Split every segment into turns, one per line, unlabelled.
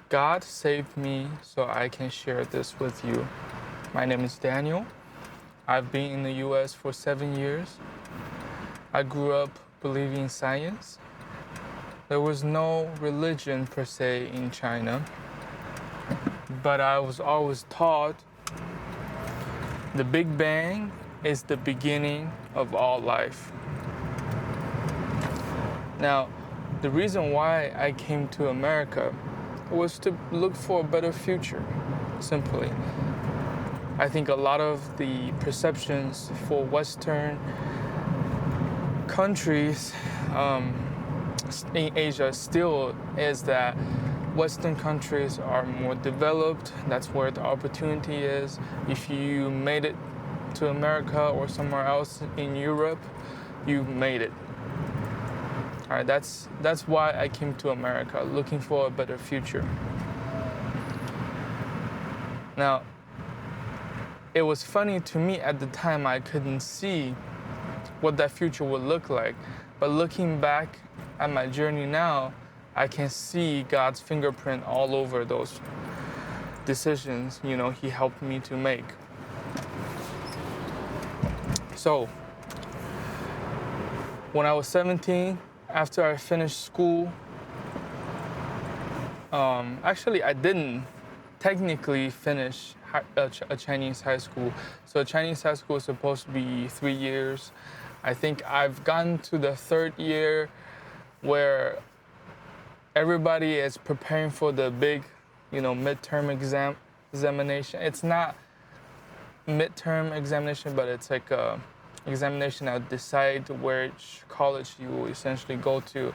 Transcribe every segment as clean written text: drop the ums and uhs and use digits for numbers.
God saved me so I can share this with you. My name is Daniel. I've been in the US for 7 years. I grew up believing in science. There was no religion per se in China, but I was always taught the Big Bang is the beginning of all life. Now, the reason why I came to America was to look for a better future, simply. I think a lot of the perceptions for Western countries in Asia still is that Western countries are more developed. That's where the opportunity is. If you made it to America or somewhere else in Europe, you made it. All right, that's why I came to America, looking for a better future. Now, it was funny to me at the time I couldn't see what that future would look like. But looking back at my journey now, I can see God's fingerprint all over those decisions, He helped me to make. So, when I was 17, after I finished school, actually I didn't technically finish a Chinese high school. So a Chinese high school is supposed to be 3 years. I think I've gotten to the third year where everybody is preparing for the big, midterm examination. It's not midterm examination, but it's like a examination that decide which college you will essentially go to.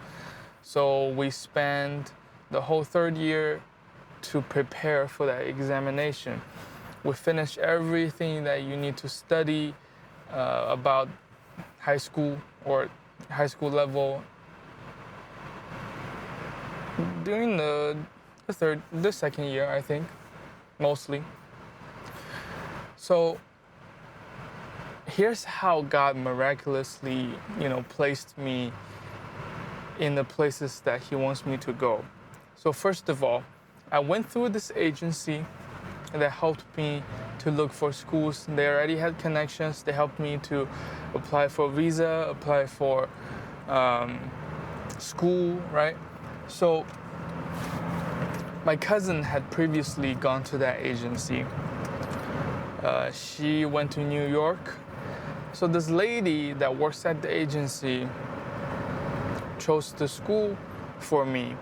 So we spend the whole third year to prepare for that examination. We finish everything that you need to study about high school or high school level during the second year, I think, mostly. So here's how God miraculously, placed me in the places that He wants me to go. So first of all, I went through this agency that helped me to look for schools. They already had connections. They helped me to apply for visa, apply for school, right? So my cousin had previously gone to that agency. She went to New York. So this lady that works at the agency chose the school for me.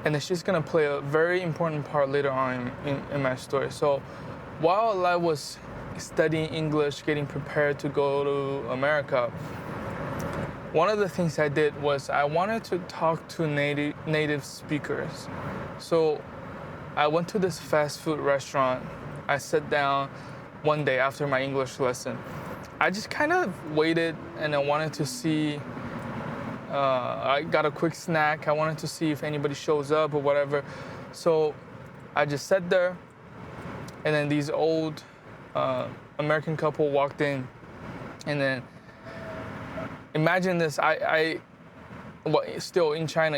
And then she's gonna play a very important part later on in my story. So while I was studying English, getting prepared to go to America, one of the things I did was I wanted to talk to native speakers. So I went to this fast food restaurant. I sat down one day after my English lesson. I just kind of waited and I wanted to see, I got a quick snack. I wanted to see if anybody shows up or whatever. So I just sat there and then these old American couple walked in, and then imagine this, still in China,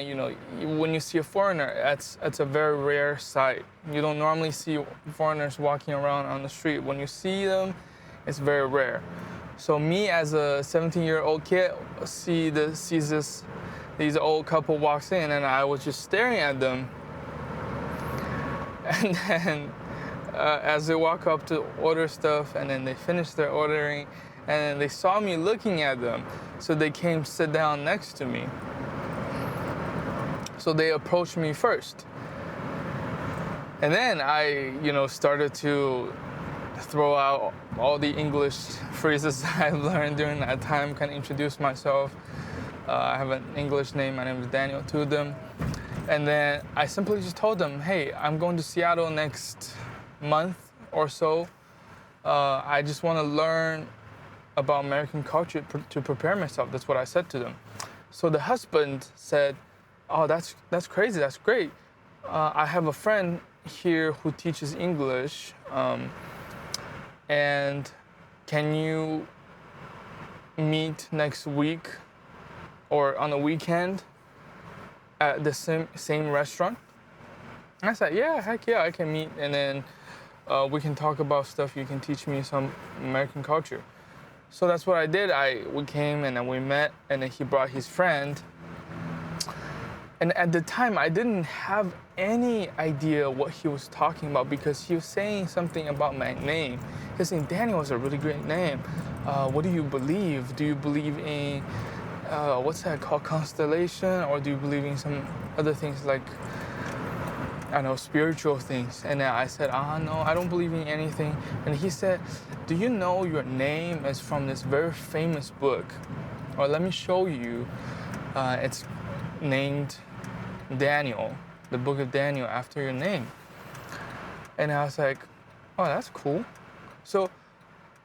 when you see a foreigner, that's a very rare sight. You don't normally see foreigners walking around on the street. When you see them, it's very rare. So me as a 17-year-old kid sees these old couple walks in, and I was just staring at them. And then as they walk up to order stuff, and then they finish their ordering, and then they saw me looking at them, so they came sit down next to me. So they approached me first. And then I, started to throw out all the English phrases I learned during that time, kind of introduce myself. I have an English name, my name is Daniel, to them. And then I simply just told them, hey, I'm going to Seattle next month or so. I just want to learn about American culture to prepare myself. That's what I said to them. So the husband said, oh, that's crazy, that's great. I have a friend here who teaches English, and can you meet next week or on a weekend at the same restaurant? And I said, yeah, heck yeah, I can meet, and then we can talk about stuff. You can teach me some American culture. So that's what I did. We came and then we met, and then he brought his friend. And at the time, I didn't have any idea what he was talking about because he was saying something about my name. He was saying, Daniel is a really great name. What do you believe? Do you believe in, what's that called, constellation? Or do you believe in some other things like, I don't know, spiritual things? And then I said, no, I don't believe in anything. And he said, do you know your name is from this very famous book? Or let me show you. It's named Daniel, the book of Daniel, after your name. And I was like, oh, that's cool. So,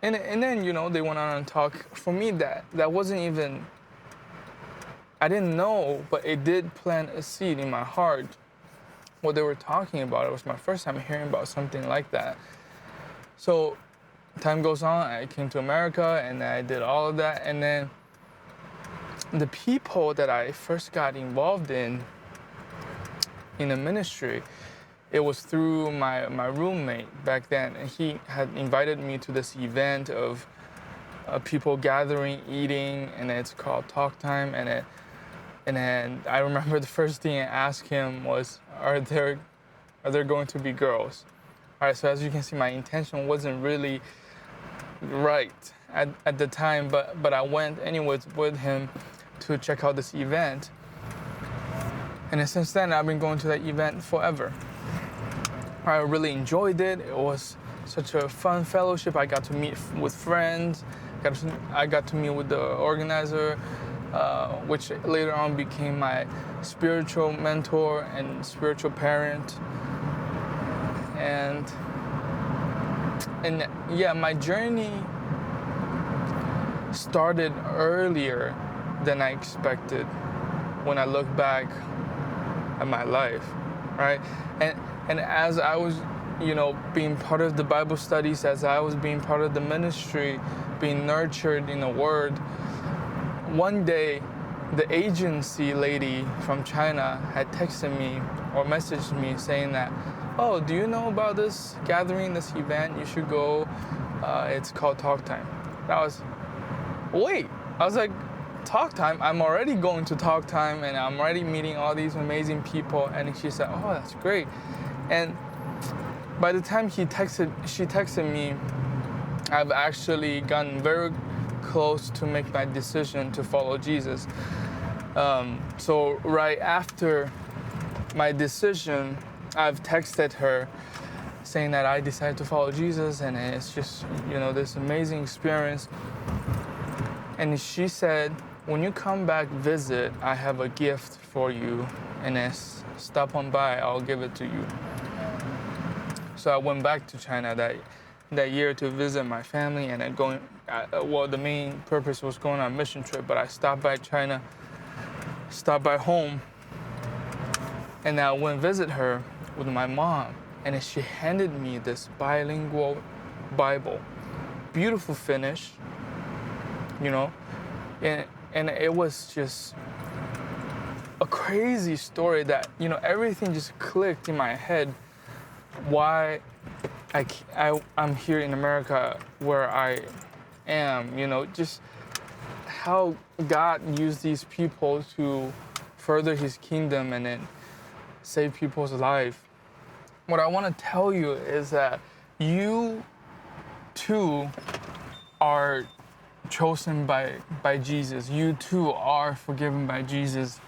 and then, they went on and talk. For me, that wasn't even, I didn't know, but it did plant a seed in my heart what they were talking about. It was my first time hearing about something like that. So time goes on, I came to America and I did all of that. And then the people that I first got involved in the ministry, it was through my roommate back then. And he had invited me to this event of people gathering, eating, and it's called Talk Time. And then I remember the first thing I asked him was, are there going to be girls? All right, so as you can see, my intention wasn't really right at the time, but I went anyways with him to check out this event. And since then, I've been going to that event forever. I really enjoyed it. It was such a fun fellowship. I got to meet with friends. I got to meet with the organizer, which later on became my spiritual mentor and spiritual parent. And yeah, my journey started earlier than I expected when I look back at my life, right? And as I was, being part of the Bible studies, as I was being part of the ministry, being nurtured in the Word, one day the agency lady from China had texted me or messaged me saying that, oh, do you know about this gathering, this event? You should go. It's called Talk Time. I was like, Talk Time? I'm already going to Talk Time and I'm already meeting all these amazing people. And she said, oh, that's great. And by the time she texted me, I've actually gotten very close to make my decision to follow Jesus. So right after my decision, I've texted her saying that I decided to follow Jesus, and it's just, this amazing experience. And she said, when you come back visit, I have a gift for you, and stop on by, I'll give it to you. So I went back to China that year to visit my family, and then the main purpose was going on a mission trip, but I stopped by China, stopped by home, and I went visit her with my mom, and then she handed me this bilingual Bible, beautiful finish, and it was just a crazy story that, everything just clicked in my head why I'm here in America where I am, just how God used these people to further his kingdom and then save people's life. What I want to tell you is that you too are chosen by Jesus. You too are forgiven by Jesus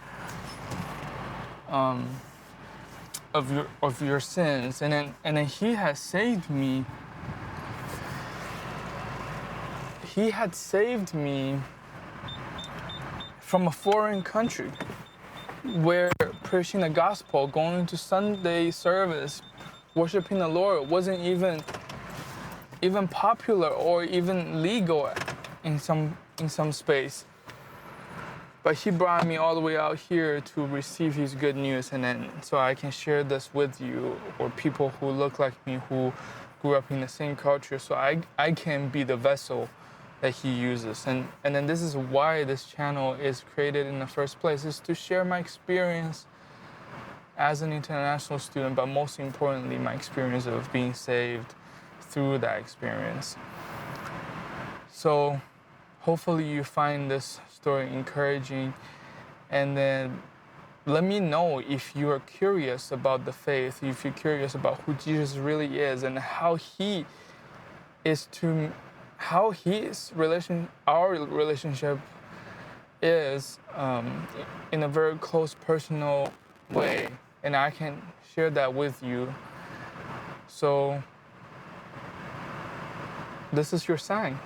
of your sins, and then he has saved me. He had saved me from a foreign country where preaching the gospel, going to Sunday service, worshiping the Lord wasn't even popular or even legal in some space. But he brought me all the way out here to receive his good news, and then so I can share this with you or people who look like me who grew up in the same culture, so I can be the vessel that he uses. And then this is why this channel is created in the first place, is to share my experience as an international student, but most importantly, my experience of being saved through that experience. So hopefully you find this story encouraging, and then let me know if you are curious about the faith, if you're curious about who Jesus really is and how he is to, how our relationship is in a very close personal way, and I can share that with you. So this is your sign.